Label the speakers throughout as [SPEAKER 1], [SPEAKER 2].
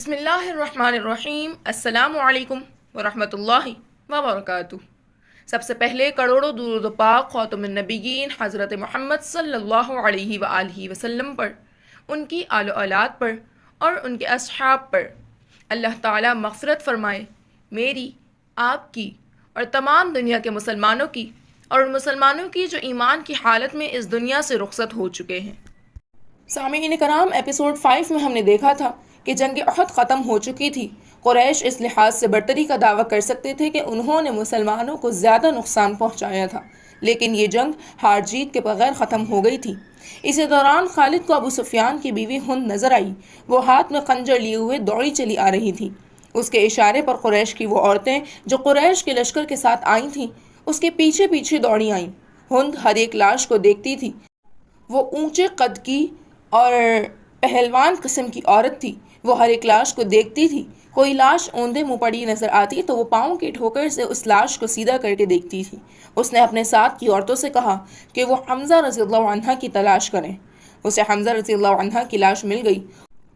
[SPEAKER 1] بسم اللہ الرحمن الرحیم۔ السلام علیکم ورحمۃ اللہ وبرکاتہ۔ سب سے پہلے کروڑوں درود و پاک خاتم النبیین حضرت محمد صلی اللہ علیہ وآلہ وسلم پر، ان کی آل و اولاد پر اور ان کے اصحاب پر۔ اللہ تعالیٰ مغفرت فرمائے میری، آپ کی اور تمام دنیا کے مسلمانوں کی، اور ان مسلمانوں کی جو ایمان کی حالت میں اس دنیا سے رخصت ہو چکے ہیں۔ سامعین کرام، ایپیسوڈ 5 میں ہم نے دیکھا تھا کہ جنگ احد ختم ہو چکی تھی۔ قریش اس لحاظ سے برتری کا دعویٰ کر سکتے تھے کہ انہوں نے مسلمانوں کو زیادہ نقصان پہنچایا تھا، لیکن یہ جنگ ہار جیت کے بغیر ختم ہو گئی تھی۔ اسی دوران خالد کو ابو سفیان کی بیوی ہند نظر آئی۔ وہ ہاتھ میں خنجر لیے ہوئے دوڑی چلی آ رہی تھی۔ اس کے اشارے پر قریش کی وہ عورتیں جو قریش کے لشکر کے ساتھ آئی تھیں، اس کے پیچھے پیچھے دوڑی آئیں۔ ہند ہر ایک لاش کو دیکھتی تھی۔ وہ اونچے قد کی اور پہلوان قسم کی عورت تھی۔ وہ ہر ایک لاش کو دیکھتی تھی۔ کوئی لاش اوندے منہ پڑی نظر آتی تو وہ پاؤں کی ٹھوکر سے اس لاش کو سیدھا کر کے دیکھتی تھی۔ اس نے اپنے ساتھ کی عورتوں سے کہا کہ وہ حمزہ رضی اللہ عنہ کی تلاش کریں۔ اسے حمزہ رضی اللہ عنہ کی لاش مل گئی۔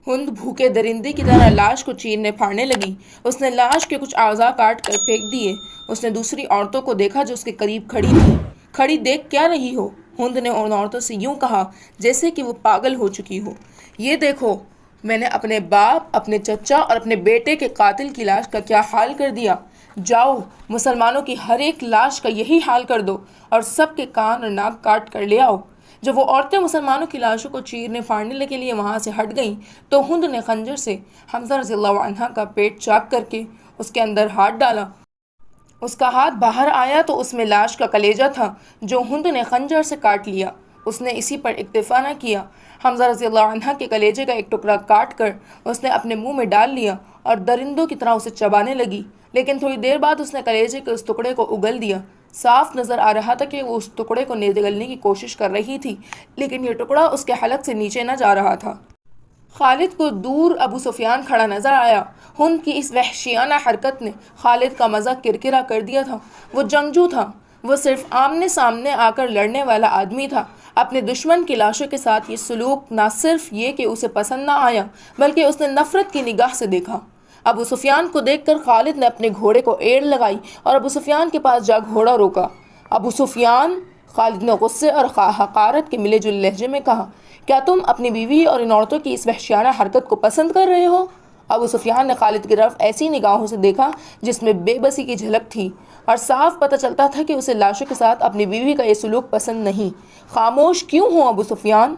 [SPEAKER 1] ہند بھوکے درندے کی طرح لاش کو چیرنے پھاڑنے لگی۔ اس نے لاش کے کچھ اعضاء کاٹ کر پھینک دیے۔ اس نے دوسری عورتوں کو دیکھا جو اس کے قریب کھڑی تھی۔ کھڑی دیکھ کیا رہی ہو؟ ہند نے ان عورتوں سے یوں کہا جیسے کہ وہ پاگل ہو چکی ہو۔ یہ دیکھو، میں نے اپنے باپ، اپنے چچا اور اپنے بیٹے کے قاتل کی لاش کا کیا حال کر دیا۔ جاؤ، مسلمانوں کی ہر ایک لاش کا یہی حال کر دو اور سب کے کان اور ناک کاٹ کر لے آؤ۔ جب وہ عورتیں مسلمانوں کی لاشوں کو چیرنے پھاڑنے کے لیے وہاں سے ہٹ گئیں تو ہند نے خنجر سے حمزہ رضی اللہ عنہ کا پیٹ چاک کر کے اس کے اندر ہاتھ ڈالا۔ اس کا ہاتھ باہر آیا تو اس میں لاش کا کلیجہ تھا جو ہند نے خنجر سے کاٹ لیا۔ اس نے اسی پر اکتفا نہ کیا۔ حمزہ رضی اللہ عنہ کے کلیجے کا ایک ٹکڑا کاٹ کر اس نے اپنے منہ میں ڈال لیا اور درندوں کی طرح اسے چبانے لگی، لیکن تھوڑی دیر بعد اس نے کلیجے کے اس ٹکڑے کو اگل دیا۔ صاف نظر آ رہا تھا کہ وہ اس ٹکڑے کو نگلنے کی کوشش کر رہی تھی، لیکن یہ ٹکڑا اس کے حلق سے نیچے نہ جا رہا تھا۔ خالد کو دور ابو سفیان کھڑا نظر آیا۔ ہند کی اس وحشیانہ حرکت نے خالد کا مزہ کرکرا کر دیا تھا۔ وہ جنگجو تھا۔ وہ صرف آمنے سامنے آ کر لڑنے والا آدمی تھا۔ اپنے دشمن کی لاشوں کے ساتھ یہ سلوک نہ صرف یہ کہ اسے پسند نہ آیا، بلکہ اس نے نفرت کی نگاہ سے دیکھا۔ ابو سفیان کو دیکھ کر خالد نے اپنے گھوڑے کو ایڑ لگائی اور ابو سفیان کے پاس جا گھوڑا روکا۔ ابو سفیان، خالد نے غصے اور حقارت کے ملے جلے لہجے میں کہا، کیا تم اپنی بیوی اور ان عورتوں کی اس وحشیانہ حرکت کو پسند کر رہے ہو؟ ابو سفیان نے خالد کی طرف ایسی نگاہوں سے دیکھا جس میں بے بسی کی جھلک تھی اور صاف پتہ چلتا تھا کہ اسے لاشوں کے ساتھ اپنی بیوی کا یہ سلوک پسند نہیں۔ خاموش کیوں ہو ابو سفیان؟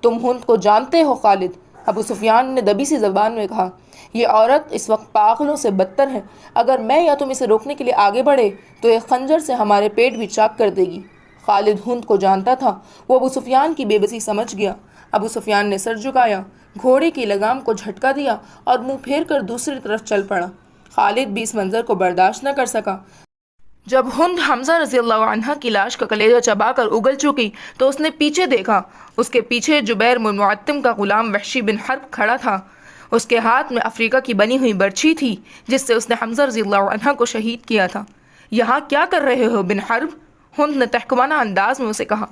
[SPEAKER 1] تم ہند کو جانتے ہو خالد؟ ابو سفیان نے دبی سی زبان میں کہا، یہ عورت اس وقت پاگلوں سے بدتر ہے۔ اگر میں یا تم اسے روکنے کے لیے آگے بڑھے تو ایک خنجر سے ہمارے پیٹ بھی چاک کر دے گی۔ خالد ہند کو جانتا تھا۔ وہ ابو سفیان کی بے بسی سمجھ گیا۔ ابو سفیان نے سر جھکایا، گھوڑے کی لگام کو جھٹکا دیا اور منہ پھیر کر دوسری طرف چل پڑا۔ خالد بھی اس منظر کو برداشت نہ کر سکا۔ جب ہند حمزہ رضی اللہ عنہ کی لاش کا کلیجہ چبا کر اگل چکی تو اس نے پیچھے دیکھا۔ اس کے پیچھے جبیر بن معطم کا غلام وحشی بن حرب کھڑا تھا۔ اس کے ہاتھ میں افریقہ کی بنی ہوئی برچھی تھی جس سے اس نے حمزہ رضی اللہ عنہ کو شہید کیا تھا۔ یہاں کیا کر رہے ہو بن حرب؟ ہند نے تحکمانہ انداز میں اسے کہا،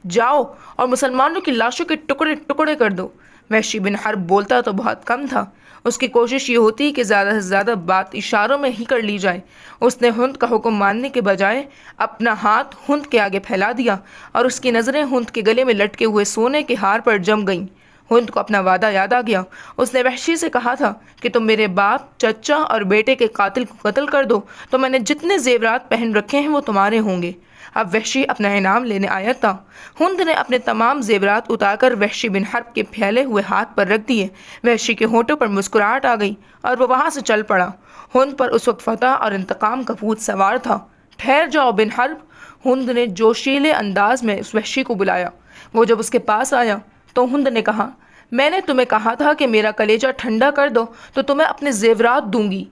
[SPEAKER 1] جاؤ اور مسلمانوں کی لاشوں کے ٹکڑے ٹکڑے کر دو۔ وحشی بن حرب بولتا تو بہت کم تھا۔ اس کی کوشش یہ ہوتی کہ زیادہ سے زیادہ بات اشاروں میں ہی کر لی جائے۔ اس نے ہند کا حکم ماننے کے بجائے اپنا ہاتھ ہند کے آگے پھیلا دیا اور اس کی نظریں ہند کے گلے میں لٹکے ہوئے سونے کے ہار پر جم گئیں۔ ہند کو اپنا وعدہ یاد آ گیا۔ اس نے وحشی سے کہا تھا کہ تم میرے باپ، چچا اور بیٹے کے قاتل کو قتل کر دو تو میں نے جتنے زیورات پہن رکھے ہیں وہ تمہارے ہوں گے۔ اب وحشی اپنا انعام لینے آیا تھا۔ ہند نے اپنے تمام زیورات اتار کر وحشی بن حرب کے پھیلے ہوئے ہاتھ پر رکھ دیے۔ وحشی کے ہونٹوں پر مسکراہٹ آ گئی اور وہ وہاں سے چل پڑا۔ ہند پر اس وقت فتح اور انتقام کا بھوت سوار تھا۔ ٹھہر جاؤ بن حرب، ہند نے جوشیلے انداز میں اس وحشی کو بلایا۔ وہ جب اس کے پاس آیا تو ہند نے کہا، میں نے تمہیں کہا تھا کہ میرا کلیجہ ٹھنڈا کر دو تو تمہیں اپنے زیورات دوں گی،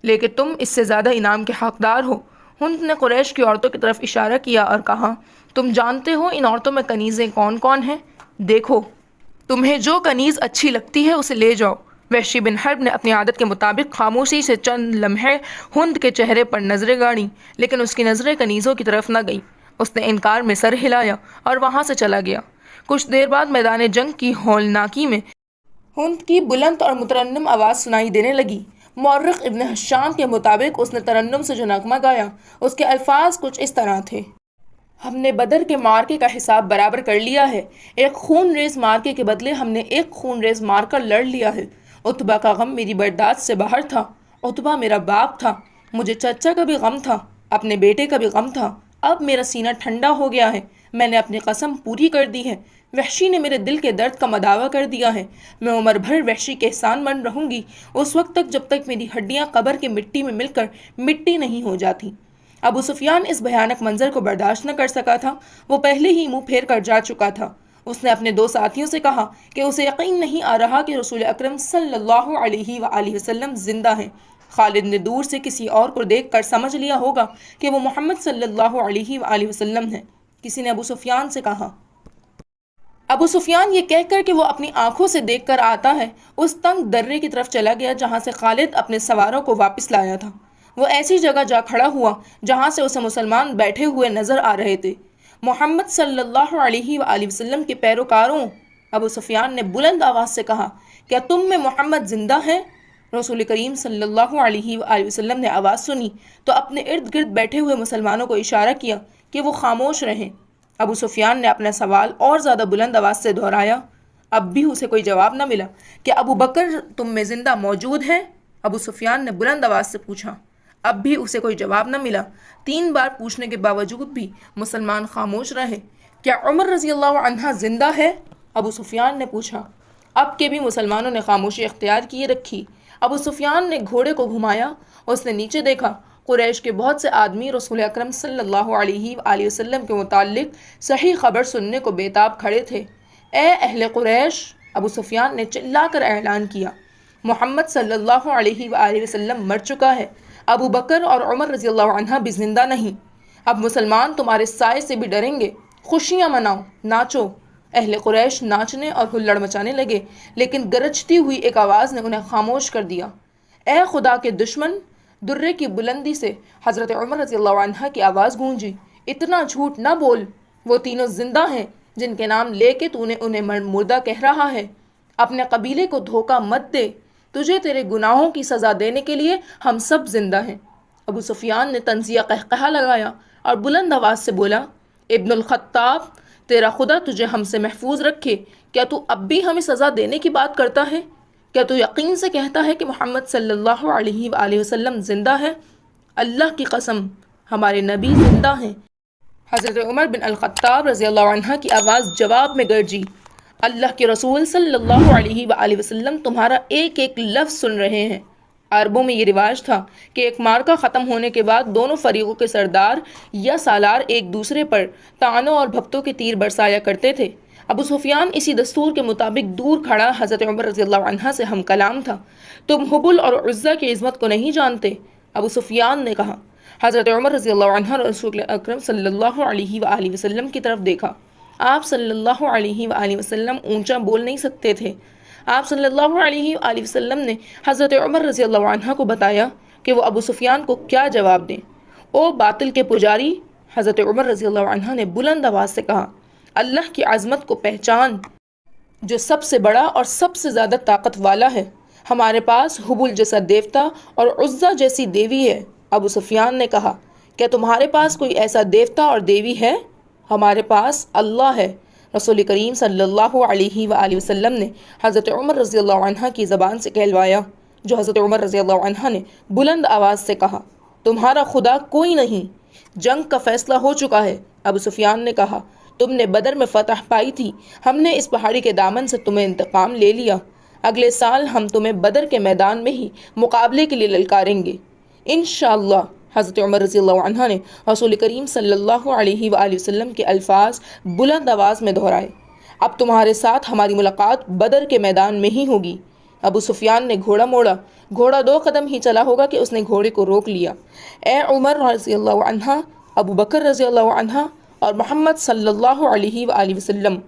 [SPEAKER 1] لیکن تم اس سے زیادہ انعام کے حقدار ہو۔ ہند نے قریش کی عورتوں کی طرف اشارہ کیا اور کہا، تم جانتے ہو ان عورتوں میں کنیزیں کون کون ہیں؟ دیکھو، تمہیں جو کنیز اچھی لگتی ہے اسے لے جاؤ۔ وحشی بن حرب نے اپنی عادت کے مطابق خاموشی سے چند لمحے ہند کے چہرے پر نظریں گاڑیں، لیکن اس کی نظریں کنیزوں کی طرف نہ گئیں۔ اس نے انکار میں سر ہلایا اور وہاں سے چلا گیا۔ کچھ دیر بعد میدان جنگ کی ہولناکی میں ہند کی بلند اور مترنم آواز سنائی دینے لگی۔ مورخ ابن حشام کے مطابق اس نے ترنم سے جو نغمہ گایا اس کے الفاظ کچھ اس طرح تھے: ہم نے بدر کے مارکے کا حساب برابر کر لیا ہے، ایک خون ریز مارکے کے بدلے ہم نے ایک خون ریز مارکا لڑ لیا ہے۔ عتبہ کا غم میری برداشت سے باہر تھا، عتبہ میرا باپ تھا، مجھے چچا کا بھی غم تھا، اپنے بیٹے کا بھی غم تھا، اب میرا سینہ ٹھنڈا ہو گیا ہے، میں نے اپنی قسم پوری کر دی ہے، وحشی نے میرے دل کے درد کا مداوع کر دیا ہے، میں عمر بھر وحشی کے احسان مند رہوں گی، اس وقت تک جب تک میری ہڈیاں قبر کی مٹی میں مل کر مٹی نہیں ہو جاتی۔ ابو سفیان اس بھیانک منظر کو برداشت نہ کر سکا تھا، وہ پہلے ہی منہ پھیر کر جا چکا تھا۔ اس نے اپنے 2 ساتھیوں سے کہا کہ اسے یقین نہیں آ رہا کہ رسول اکرم صلی اللہ علیہ وآلہ وسلم زندہ ہیں۔ خالد نے دور سے کسی اور کو دیکھ کر سمجھ لیا ہوگا کہ وہ محمد صلی اللہ علیہ وآلہ وسلم ہیں۔ کسی نے ابو سفیان سے کہا۔ ابو سفیان یہ کہہ کر کہ وہ اپنی آنکھوں سے دیکھ کر آتا ہے، اس تنگ درے کی طرف چلا گیا جہاں سے خالد اپنے سواروں کو واپس لایا تھا۔ وہ ایسی جگہ جا کھڑا ہوا جہاں سے اسے مسلمان بیٹھے ہوئے نظر آ رہے تھے۔ محمد صلی اللہ علیہ وآلہ وسلم کے پیروکاروں، ابو سفیان نے بلند آواز سے کہا، کیا تم میں محمد زندہ ہے؟ رسول کریم صلی اللہ علیہ وآلہ وسلم نے آواز سنی تو اپنے ارد گرد بیٹھے ہوئے مسلمانوں کو اشارہ کیا کہ وہ خاموش رہیں۔ ابو سفیان نے اپنا سوال اور زیادہ بلند آواز سے دہرایا۔ اب بھی اسے کوئی جواب نہ ملا۔ کیا ابو بکر تم میں زندہ موجود ہیں؟ ابو سفیان نے بلند آواز سے پوچھا۔ اب بھی اسے کوئی جواب نہ ملا۔ 3 بار پوچھنے کے باوجود بھی مسلمان خاموش رہے۔ کیا عمر رضی اللہ عنہ زندہ ہے؟ ابو سفیان نے پوچھا۔ اب کے بھی مسلمانوں نے خاموشی اختیار کیے رکھی۔ ابو سفیان نے گھوڑے کو گھمایا، اس نے نیچے دیکھا۔ قریش کے بہت سے آدمی رسول اکرم صلی اللہ علیہ وآلہ وسلم کے متعلق صحیح خبر سننے کو بے تاب کھڑے تھے۔ اے اہل قریش، ابو سفیان نے چلا کر اعلان کیا، محمد صلی اللہ علیہ وآلہ وسلم مر چکا ہے، ابو بکر اور عمر رضی اللہ عنہ بھی زندہ نہیں۔ اب مسلمان تمہارے سائے سے بھی ڈریں گے، خوشیاں مناؤ، ناچو۔ اہل قریش ناچنے اور ہلڑ مچانے لگے، لیکن گرجتی ہوئی ایک آواز نے انہیں خاموش کر دیا۔ اے خدا کے دشمن! درے کی بلندی سے حضرت عمر رضی اللہ عنہ کی آواز گونجی، اتنا جھوٹ نہ بول، وہ تینوں زندہ ہیں جن کے نام لے کے تو نے انہیں مردہ کہہ رہا ہے۔ اپنے قبیلے کو دھوکہ مت دے، تجھے تیرے گناہوں کی سزا دینے کے لیے ہم سب زندہ ہیں۔ ابو سفیان نے طنزیہ قہقہہ لگایا اور بلند آواز سے بولا، ابن الخطاب، تیرا خدا تجھے ہم سے محفوظ رکھے، کیا تو اب بھی ہمیں سزا دینے کی بات کرتا ہے؟ کیا تو یقین سے کہتا ہے کہ محمد صلی اللہ علیہ وآلہ وسلم زندہ ہے؟ اللہ کی قسم، ہمارے نبی زندہ ہیں۔ حضرت عمر بن الخطاب رضی اللہ عنہ کی آواز جواب میں گرجی، اللہ کے رسول صلی اللہ علیہ وآلہ وسلم تمہارا ایک ایک لفظ سن رہے ہیں۔ عربوں میں یہ رواج تھا کہ ایک مارکہ ختم ہونے کے بعد دونوں فریقوں کے سردار یا سالار ایک دوسرے پر طعنوں اور بھپتوں کے تیر برسایا کرتے تھے۔ ابو سفیان اسی دستور کے مطابق دور کھڑا حضرت عمر رضی اللہ عنہ سے ہم کلام تھا۔ تم حبل اور عزہ کی عظمت کو نہیں جانتے؟ ابو سفیان نے کہا۔ حضرت عمر رضی اللہ عنہ رسول اکرم صلی اللہ علیہ وآلہ وسلم کی طرف دیکھا۔ آپ صلی اللہ علیہ وآلہ وسلم اونچا بول نہیں سکتے تھے۔ آپ صلی اللہ علیہ وآلہ وسلم نے حضرت عمر رضی اللہ عنہ کو بتایا کہ وہ ابو سفیان کو کیا جواب دیں۔ او باطل کے پجاری، حضرت عمر رضی اللہ عنہ نے بلند آواز سے کہا، اللہ کی عظمت کو پہچان جو سب سے بڑا اور سب سے زیادہ طاقت والا ہے۔ ہمارے پاس حبل جیسا دیوتا اور عزہ جیسی دیوی ہے۔ ابو سفیان نے کہا، کیا تمہارے پاس کوئی ایسا دیوتا اور دیوی ہے؟ ہمارے پاس اللہ ہے۔ رسول کریم صلی اللہ علیہ وآلہ وسلم نے حضرت عمر رضی اللہ عنہ کی زبان سے کہلوایا، جو حضرت عمر رضی اللہ عنہ نے بلند آواز سے کہا، تمہارا خدا کوئی نہیں، جنگ کا فیصلہ ہو چکا ہے۔ ابو سفیان نے کہا، تم نے بدر میں فتح پائی تھی، ہم نے اس پہاڑی کے دامن سے تمہیں انتقام لے لیا، اگلے سال ہم تمہیں بدر کے میدان میں ہی مقابلے کے لیے للکاریں گے انشاءاللہ۔ حضرت عمر رضی اللہ عنہ نے رسول کریم صلی اللہ علیہ وآلہ وسلم کے الفاظ بلند آواز میں دہرائے، اب تمہارے ساتھ ہماری ملاقات بدر کے میدان میں ہی ہوگی۔ ابو سفیان نے گھوڑا موڑا، گھوڑا 2 قدم ہی چلا ہوگا کہ اس نے گھوڑے کو روک لیا۔ اے عمر رضی اللہ عنہ، ابو بکر رضی اللہ عنہ اور محمد صلی اللہ علیہ وآلہ وسلم،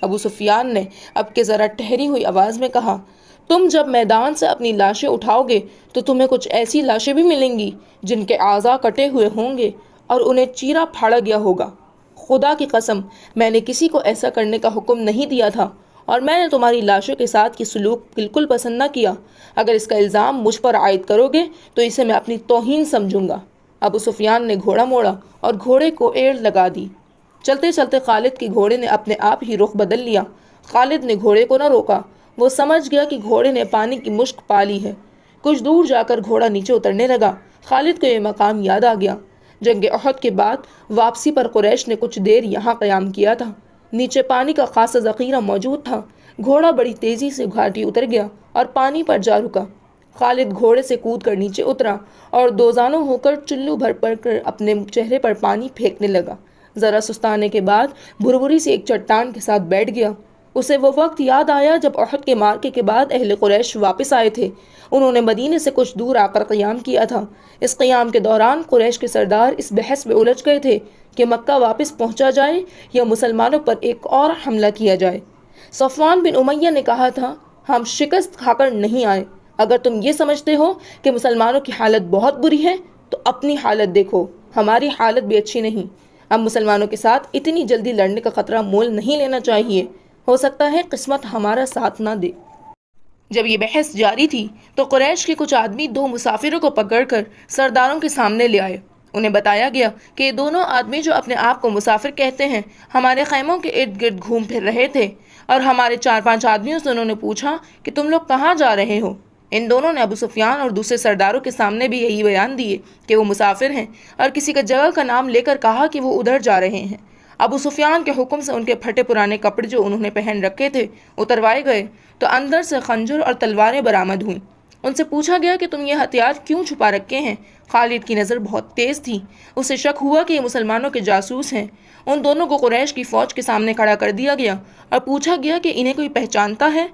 [SPEAKER 1] ابو سفیان نے اب کے ذرا ٹھہری ہوئی آواز میں کہا، تم جب میدان سے اپنی لاشیں اٹھاؤ گے تو تمہیں کچھ ایسی لاشیں بھی ملیں گی جن کے اعضاء کٹے ہوئے ہوں گے اور انہیں چیرا پھاڑا گیا ہوگا۔ خدا کی قسم، میں نے کسی کو ایسا کرنے کا حکم نہیں دیا تھا، اور میں نے تمہاری لاشوں کے ساتھ یہ سلوک بالکل پسند نہ کیا۔ اگر اس کا الزام مجھ پر عائد کرو گے تو اسے میں اپنی توہین سمجھوں گا۔ ابو سفیان نے گھوڑا موڑا اور گھوڑے کو ایڑ لگا دی۔ چلتے چلتے خالد کے گھوڑے نے اپنے آپ ہی رخ بدل لیا۔ خالد نے گھوڑے کو نہ روکا، وہ سمجھ گیا کہ گھوڑے نے پانی کی مشک پا لی ہے۔ کچھ دور جا کر گھوڑا نیچے اترنے لگا۔ خالد کو یہ مقام یاد آ گیا۔ جنگ احد کے بعد واپسی پر قریش نے کچھ دیر یہاں قیام کیا تھا۔ نیچے پانی کا خاصا ذخیرہ موجود تھا۔ گھوڑا بڑی تیزی سے گھاٹی اتر گیا اور پانی پر جا رکا۔ خالد گھوڑے سے کود کر نیچے اترا اور دوزانوں ہو کر چلو بھر پڑ کر اپنے چہرے پر پانی پھینکنے لگا۔ ذرا سستانے کے بعد بھربھری سے ایک چٹان کے ساتھ بیٹھ گیا۔ اسے وہ وقت یاد آیا جب احد کے معرکے کے بعد اہل قریش واپس آئے تھے۔ انہوں نے مدینے سے کچھ دور آ کر قیام کیا تھا۔ اس قیام کے دوران قریش کے سردار اس بحث میں الجھ گئے تھے کہ مکہ واپس پہنچا جائے یا مسلمانوں پر ایک اور حملہ کیا جائے۔ صفوان بن امیہ نے کہا تھا، ہم شکست کھا کر نہیں آئے۔ اگر تم یہ سمجھتے ہو کہ مسلمانوں کی حالت بہت بری ہے تو اپنی حالت دیکھو، ہماری حالت بھی اچھی نہیں۔ اب مسلمانوں کے ساتھ اتنی جلدی لڑنے کا خطرہ مول نہیں لینا چاہیے، ہو سکتا ہے قسمت ہمارا ساتھ نہ دے۔ جب یہ بحث جاری تھی تو قریش کے کچھ آدمی دو مسافروں کو پکڑ کر سرداروں کے سامنے لے آئے۔ انہیں بتایا گیا کہ یہ دونوں آدمی جو اپنے آپ کو مسافر کہتے ہیں ہمارے خیموں کے ارد گرد گھوم پھر رہے تھے، اور ہمارے 4-5 آدمیوں سے انہوں نے پوچھا کہ تم لوگ کہاں جا رہے ہو۔ ان دونوں نے ابو سفیان اور دوسرے سرداروں کے سامنے بھی یہی بیان دیے کہ وہ مسافر ہیں، اور کسی کا جگہ کا نام لے کر کہا کہ وہ ادھر جا رہے ہیں۔ ابو سفیان کے حکم سے ان کے پھٹے پرانے کپڑے جو انہوں نے پہن رکھے تھے اتروائے گئے تو اندر سے خنجر اور تلواریں برآمد ہوئیں۔ ان سے پوچھا گیا کہ تم یہ ہتھیار کیوں چھپا رکھے ہیں؟ خالد کی نظر بہت تیز تھی، اسے شک ہوا کہ یہ مسلمانوں کے جاسوس ہیں۔ ان دونوں کو قریش کی فوج کے سامنے کھڑا کر دیا گیا اور پوچھا گیا کہ انہیں کوئی پہچانتا ہے؟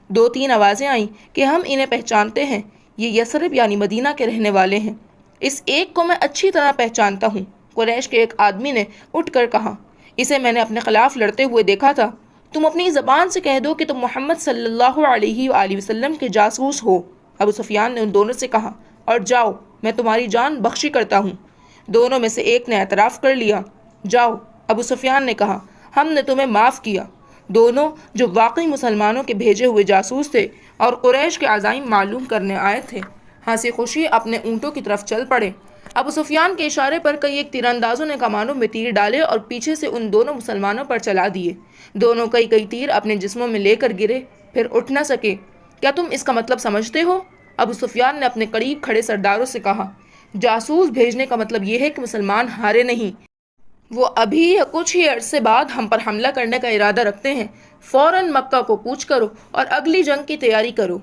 [SPEAKER 1] 2-3 آوازیں آئیں کہ ہم انہیں پہچانتے ہیں، یہ یثرب یعنی مدینہ کے رہنے والے ہیں۔ اس ایک کو میں اچھی طرح پہچانتا ہوں، قریش کے ایک آدمی نے اٹھ کر کہا، اسے میں نے اپنے خلاف لڑتے ہوئے دیکھا تھا۔ تم اپنی زبان سے کہہ دو کہ تم محمد صلی اللہ علیہ وآلہ وسلم کے جاسوس ہو۔ ابو سفیان نے ان دونوں سے کہا، اور جاؤ، میں تمہاری جان بخشی کرتا ہوں۔ دونوں میں سے ایک نے اعتراف کر لیا۔ جاؤ، ابو سفیان نے کہا، ہم نے تمہیں معاف کیا۔ دونوں جو واقعی مسلمانوں کے بھیجے ہوئے جاسوس تھے اور قریش کے عزائم معلوم کرنے آئے تھے، ہنسی خوشی اپنے اونٹوں کی طرف چل پڑے۔ ابو سفیان کے اشارے پر کئی ایک تیر اندازوں نے کمانوں میں تیر ڈالے اور پیچھے سے ان دونوں مسلمانوں پر چلا دیے۔ دونوں کئی تیر اپنے جسموں میں لے کر گرے، پھر اٹھ نہ سکے۔ کیا تم اس کا مطلب سمجھتے ہو؟ ابو سفیان نے اپنے قریب کھڑے سرداروں سے کہا، جاسوس بھیجنے کا مطلب یہ ہے کہ مسلمان ہارے نہیں، وہ ابھی یا کچھ ہی عرصے بعد ہم پر حملہ کرنے کا ارادہ رکھتے ہیں۔ فوراً مکہ کو کوچ کرو اور اگلی جنگ کی تیاری کرو۔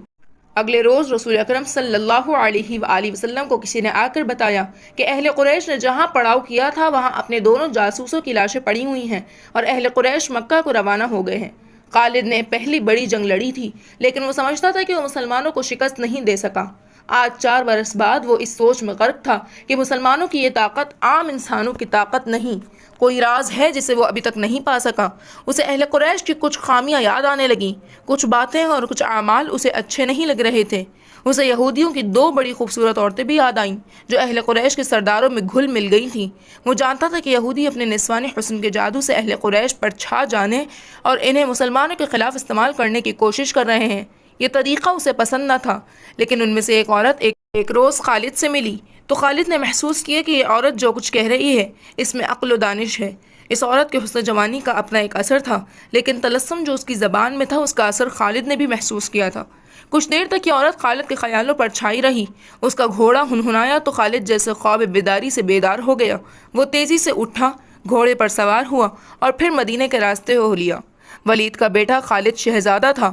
[SPEAKER 1] اگلے روز رسول اکرم صلی اللہ علیہ وآلہ وسلم کو کسی نے آ کر بتایا کہ اہل قریش نے جہاں پڑاؤ کیا تھا وہاں اپنے دونوں جاسوسوں کی لاشیں پڑی ہوئی ہیں اور اہل قریش مکہ کو روانہ ہو گئے ہیں۔ خالد نے پہلی بڑی جنگ لڑی تھی، لیکن وہ سمجھتا تھا کہ وہ مسلمانوں کو شکست نہیں دے سکا۔ آج 4 برس بعد وہ اس سوچ میں غرق تھا کہ مسلمانوں کی یہ طاقت عام انسانوں کی طاقت نہیں، کوئی راز ہے جسے وہ ابھی تک نہیں پا سکا۔ اسے اہل قریش کی کچھ خامیاں یاد آنے لگیں، کچھ باتیں اور کچھ اعمال اسے اچھے نہیں لگ رہے تھے۔ اسے یہودیوں کی 2 بڑی خوبصورت عورتیں بھی یاد آئیں جو اہل قریش کے سرداروں میں گھل مل گئی تھیں۔ وہ جانتا تھا کہ یہودی اپنے نسوانی حسن کے جادو سے اہل قریش پر چھا جانے اور انہیں مسلمانوں کے خلاف استعمال کرنے کی کوشش کر رہے ہیں۔ یہ طریقہ اسے پسند نہ تھا، لیکن ان میں سے ایک عورت ایک روز خالد سے ملی تو خالد نے محسوس کیا کہ یہ عورت جو کچھ کہہ رہی ہے اس میں عقل و دانش ہے۔ اس عورت کے حسن جوانی کا اپنا ایک اثر تھا، لیکن تلسم جو اس کی زبان میں تھا اس کا اثر خالد نے بھی محسوس کیا تھا۔ کچھ دیر تک یہ عورت خالد کے خیالوں پر چھائی رہی۔ اس کا گھوڑا ہنہنایا تو خالد جیسے خواب بیداری سے بیدار ہو گیا۔ وہ تیزی سے اٹھا، گھوڑے پر سوار ہوا اور پھر مدینے کے راستے ہو لیا۔ ولید کا بیٹا خالد شہزادہ تھا،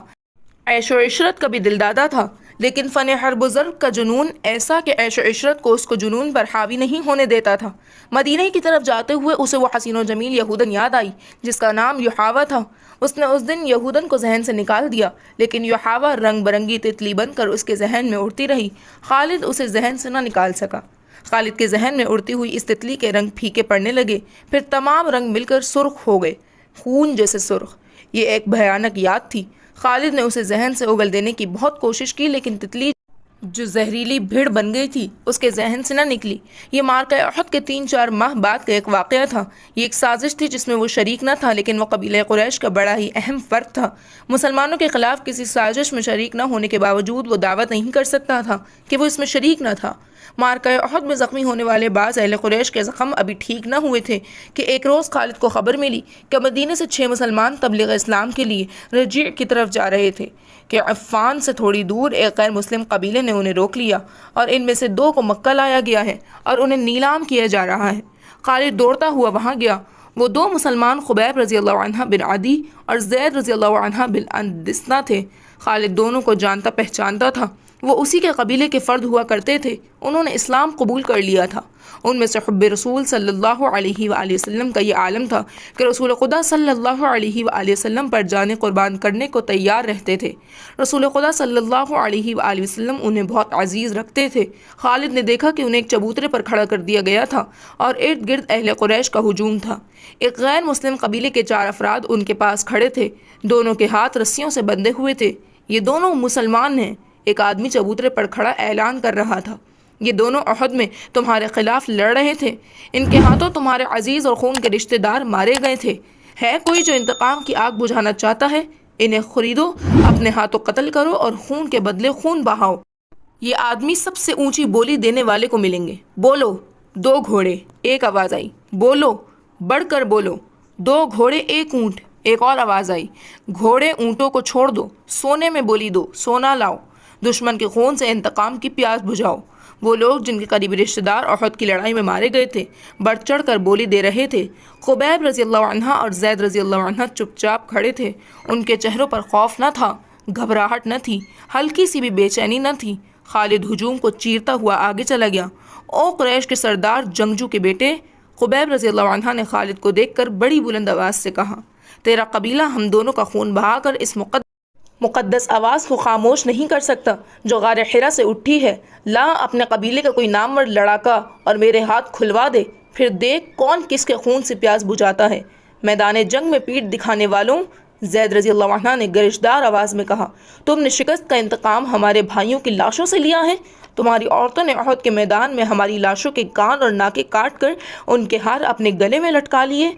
[SPEAKER 1] عیش و عشرت کا بھی دلدادہ تھا، لیکن فن حرب و ضرب کا جنون ایسا کہ عیش و عشرت کو اس کو جنون پر حاوی نہیں ہونے دیتا تھا۔ مدینے کی طرف جاتے ہوئے اسے وہ حسین و جمیل یہودن یاد آئی جس کا نام یحاوہ تھا۔ اس نے اس دن یہودن کو ذہن سے نکال دیا، لیکن یحاوہ رنگ برنگی تتلی بن کر اس کے ذہن میں اڑتی رہی۔ خالد اسے ذہن سے نہ نکال سکا۔ خالد کے ذہن میں اڑتی ہوئی اس تتلی کے رنگ پھیکے پڑنے لگے، پھر تمام رنگ مل کر سرخ ہو گئے، خون جیسے سرخ۔ یہ ایک بھیانک یاد تھی۔ خالد نے اسے ذہن سے اگل دینے کی بہت کوشش کی، لیکن تتلی جو زہریلی بھیڑ بن گئی تھی اس کے ذہن سے نہ نکلی۔ یہ معرکہ احد کے 3-4 ماہ بعد کا ایک واقعہ تھا۔ یہ ایک سازش تھی جس میں وہ شریک نہ تھا، لیکن وہ قبیلہ قریش کا بڑا ہی اہم فرد تھا۔ مسلمانوں کے خلاف کسی سازش میں شریک نہ ہونے کے باوجود وہ دعوت نہیں کر سکتا تھا کہ وہ اس میں شریک نہ تھا۔ معرکہ احد میں زخمی ہونے والے بعض اہل قریش کے زخم ابھی ٹھیک نہ ہوئے تھے کہ ایک روز خالد کو خبر ملی کہ مدینے سے 6 مسلمان تبلیغ اسلام کے لیے رجیع کی طرف جا رہے تھے کہ عفان سے تھوڑی دور ایک غیر مسلم قبیلے نے انہیں روک لیا اور ان میں سے 2 کو مکہ لایا گیا ہے اور انہیں نیلام کیا جا رہا ہے۔ خالد دوڑتا ہوا وہاں گیا۔ وہ 2 مسلمان خبیب رضی اللہ عنہ بن عدی اور زید رضی اللہ عنہ بن اندسنا تھے۔ خالد دونوں کو جانتا پہچانتا تھا، وہ اسی کے قبیلے کے فرد ہوا کرتے تھے۔ انہوں نے اسلام قبول کر لیا تھا۔ ان میں سے حب رسول صلی اللہ علیہ وآلہ وسلم کا یہ عالم تھا کہ رسول خدا صلی اللہ علیہ وآلہ وسلم پر جانیں قربان کرنے کو تیار رہتے تھے۔ رسول خدا صلی اللہ علیہ وآلہ وسلم انہیں بہت عزیز رکھتے تھے۔ خالد نے دیکھا کہ انہیں ایک چبوترے پر کھڑا کر دیا گیا تھا اور ارد گرد اہل قریش کا ہجوم تھا۔ ایک غیر مسلم قبیلے کے 4 افراد ان کے پاس کھڑے تھے، دونوں کے ہاتھ رسیوں سے بندھے ہوئے تھے۔ یہ دونوں مسلمان ہیں۔ ایک آدمی چبوترے پر کھڑا اعلان کر رہا تھا، یہ دونوں احد میں تمہارے خلاف لڑ رہے تھے، ان کے ہاتھوں تمہارے عزیز اور خون کے رشتہ دار مارے گئے تھے۔ ہے کوئی جو انتقام کی آگ بجھانا چاہتا ہے؟ انہیں خریدو، اپنے ہاتھوں قتل کرو اور خون کے بدلے خون بہاؤ۔ یہ آدمی سب سے اونچی بولی دینے والے کو ملیں گے۔ بولو 2 گھوڑے، ایک آواز آئی۔ بولو، بڑھ کر بولو۔ 2 گھوڑے 1 اونٹ، ایک اور آواز آئی۔ گھوڑے اونٹوں کو چھوڑ دو، سونے میں بولی دو، سونا لاؤ، دشمن کے خون سے انتقام کی پیاس بجھاؤ۔ وہ لوگ جن کے قریبی رشتہ دار احد کی لڑائی میں مارے گئے تھے بڑھ چڑھ کر بولی دے رہے تھے۔ خبیب رضی اللہ عنہ اور زید رضی اللہ عنہ چپ چاپ کھڑے تھے۔ ان کے چہروں پر خوف نہ تھا، گھبراہٹ نہ تھی، ہلکی سی بھی بے چینی نہ تھی۔ خالد ہجوم کو چیرتا ہوا آگے چلا گیا۔ او قریش کے سردار جنگجو کے بیٹے، خبیب رضی اللہ عنہ نے خالد کو دیکھ کر بڑی بلند آواز سے کہا، تیرا قبیلہ ہم دونوں کا خون بہا کر اس مقدس آواز کو خاموش نہیں کر سکتا جو غار حرا سے اٹھی ہے۔ لا اپنے قبیلے کا کوئی نامور لڑاکا اور میرے ہاتھ کھلوا دے، پھر دیکھ کون کس کے خون سے پیاس بجھاتا ہے۔ میدان جنگ میں پیٹھ دکھانے والوں، زید رضی اللہ عنہ نے گرجدار آواز میں کہا، تم نے شکست کا انتقام ہمارے بھائیوں کی لاشوں سے لیا ہے؟ تمہاری عورتوں نے احد کے میدان میں ہماری لاشوں کے کان اور ناکے کاٹ کر ان کے ہار اپنے گلے میں لٹکا لیے۔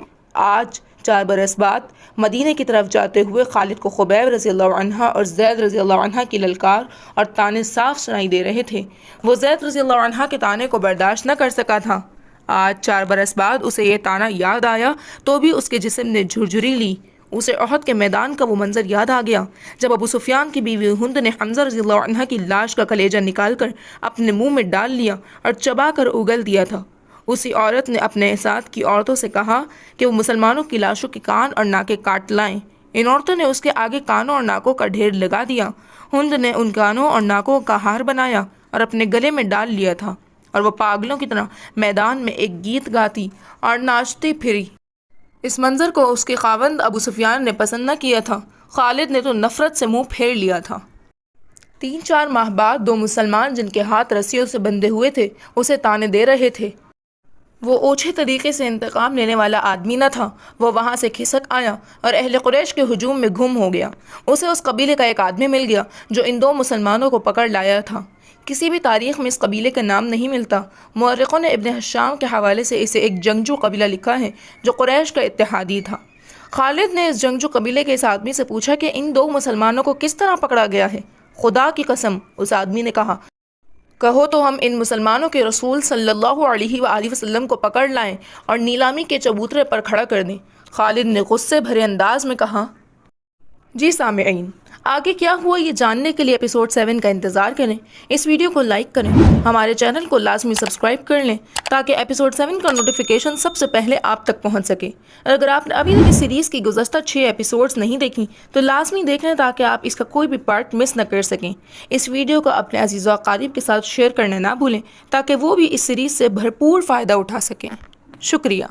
[SPEAKER 1] آج 4 برس بعد مدینے کی طرف جاتے ہوئے خالد کو خبیب رضی اللہ عنہ اور زید رضی اللہ عنہ کی للکار اور تانے صاف سنائی دے رہے تھے۔ وہ زید رضی اللہ عنہ کے تانے کو برداشت نہ کر سکا تھا۔ آج 4 برس بعد اسے یہ تانا یاد آیا تو بھی اس کے جسم نے جھرجھری لی۔ اسے احد کے میدان کا وہ منظر یاد آ گیا جب ابو سفیان کی بیوی ہند نے حمزہ رضی اللہ عنہ کی لاش کا کلیجہ نکال کر اپنے منہ میں ڈال لیا اور چبا کر اگل دیا تھا۔ اسی عورت نے اپنے ساتھ کی عورتوں سے کہا کہ وہ مسلمانوں کی لاشوں کے کان اور ناکے کاٹ لائیں۔ ان عورتوں نے اس کے آگے کانوں اور ناکوں کا ڈھیر لگا دیا۔ ہند نے ان کانوں اور ناکوں کا ہار بنایا اور اپنے گلے میں ڈال لیا تھا اور وہ پاگلوں کی طرح میدان میں ایک گیت گاتی اور ناچتی پھری۔ اس منظر کو اس کے خاوند ابو سفیان نے پسند نہ کیا تھا۔ خالد نے تو نفرت سے منہ پھیر لیا تھا۔ 3-4 ماہ بعد 2 مسلمان جن کے ہاتھ رسیوں سے بندھے ہوئے تھے اسے تانے دے رہے تھے۔ وہ اوچھے طریقے سے انتقام لینے والا آدمی نہ تھا۔ وہ وہاں سے کھسک آیا اور اہل قریش کے ہجوم میں گم ہو گیا۔ اسے اس قبیلے کا ایک آدمی مل گیا جو ان 2 مسلمانوں کو پکڑ لایا تھا۔ کسی بھی تاریخ میں اس قبیلے کا نام نہیں ملتا۔ مورخوں نے ابن حشام کے حوالے سے اسے ایک جنگجو قبیلہ لکھا ہے جو قریش کا اتحادی تھا۔ خالد نے اس جنگجو قبیلے کے اس آدمی سے پوچھا کہ ان 2 مسلمانوں کو کس طرح پکڑا گیا ہے؟ خدا کی قسم، اس آدمی نے کہا، کہو تو ہم ان مسلمانوں کے رسول صلی اللہ علیہ وآلہ وسلم کو پکڑ لائیں اور نیلامی کے چبوترے پر کھڑا کر دیں۔ خالد نے غصے بھرے انداز میں کہا، جی سامعین، آگے کیا ہوا یہ جاننے کے لیے ایپیسوڈ 7 کا انتظار کریں۔ اس ویڈیو کو لائک کریں، ہمارے چینل کو لازمی سبسکرائب کر لیں تاکہ ایپیسوڈ 7 کا نوٹیفیکیشن سب سے پہلے آپ تک پہنچ سکے۔ اگر آپ نے ابھی تک اس سیریز کی گزشتہ 6 ایپیسوڈز نہیں دیکھی تو لازمی دیکھ لیں تاکہ آپ اس کا کوئی بھی پارٹ مس نہ کر سکیں۔ اس ویڈیو کو اپنے عزیز و اقارب کے ساتھ شیئر کرنا نہ بھولیں تاکہ وہ بھی اس سیریز سے بھرپور فائدہ اٹھا سکیں۔ شکریہ۔